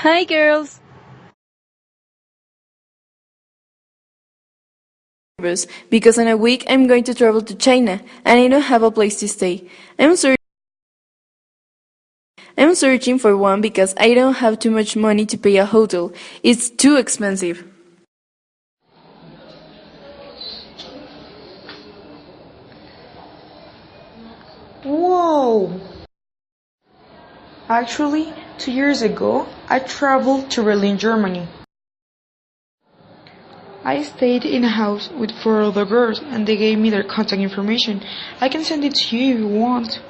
Hi girls! Because in a week I'm going to travel to China and I don't have a place to stay. I'm searching for one because I don't have too much money to pay a hotel. It's too expensive. Whoa! Actually, 2 years ago, I traveled to Berlin, Germany. I stayed in a house with 4 other girls and they gave me their contact information. I can send it to you if you want.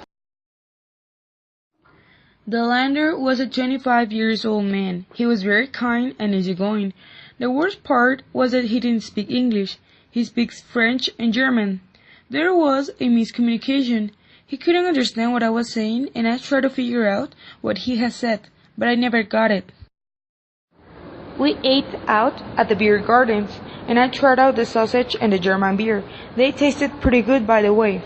The landlord was a 25 years old man. He was very kind and easygoing. The worst part was that he didn't speak English. He speaks French and German. There was a miscommunication. He couldn't understand what I was saying and I tried to figure out what he had said, but I never got it. We ate out at the beer gardens, and I tried out the sausage and the German beer. They tasted pretty good, by the way.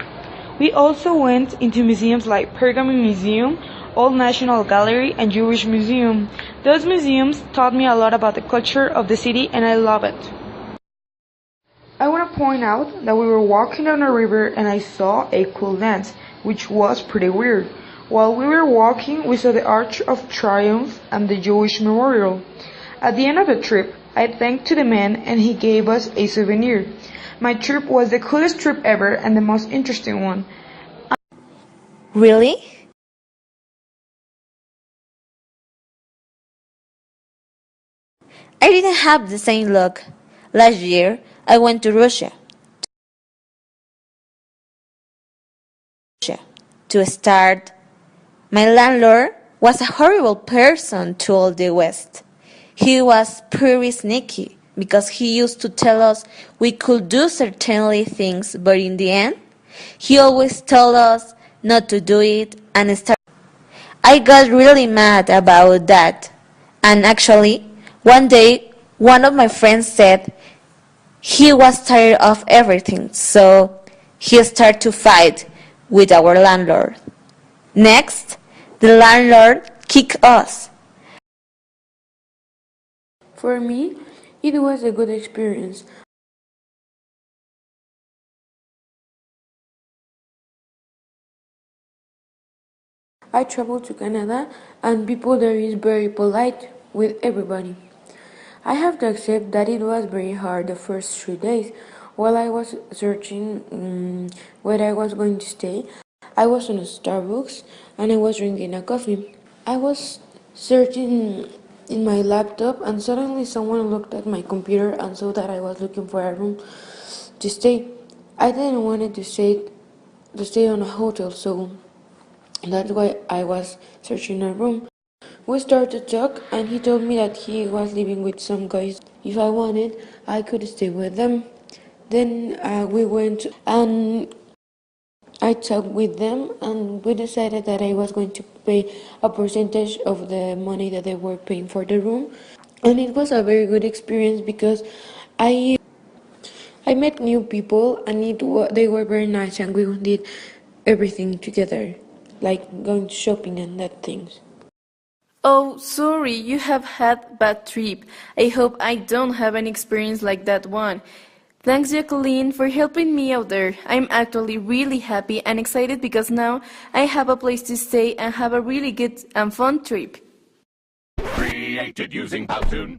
We also went into museums like Pergamon Museum, Old National Gallery, and Jewish Museum. Those museums taught me a lot about the culture of the city, and I love it. I want to point out that we were walking on a river and I saw a cool dance, which was pretty weird. While we were walking, we saw the Arch of Triumph and the Jewish Memorial. At the end of the trip, I thanked to the man and he gave us a souvenir. My trip was the coolest trip ever and the most interesting one. Really? I didn't have the same luck. Last year, I went to Russia to start. My landlord was a horrible person to all the West. He was pretty sneaky because he used to tell us we could do certain things, but in the end, he always told us not to do it and start. I got really mad about that. And actually, one day, one of my friends said he was tired of everything, so he started to fight with our landlord. Next, the landlord kicked us. For me, it was a good experience. I traveled to Canada and people there is very polite with everybody. I have to accept that it was very hard the first 3 days. While I was searching where I was going to stay, I was on a Starbucks and I was drinking a coffee. I was searching in my laptop and suddenly someone looked at my computer and saw that I was looking for a room to stay. I didn't want to stay on a hotel, so that's why I was searching a room. We started to talk and he told me that he was living with some guys. If I wanted, I could stay with them. Then we went and I talked with them and we decided that I was going to pay a percentage of the money that they were paying for the room. And it was a very good experience because I met new people and they were very nice and we did everything together, like going shopping and that things. Oh, sorry, you have had bad trip. I hope I don't have an experience like that one. Thanks, Jacqueline, for helping me out there. I'm actually really happy and excited because now I have a place to stay and have a really good and fun trip. Created using Powtoon.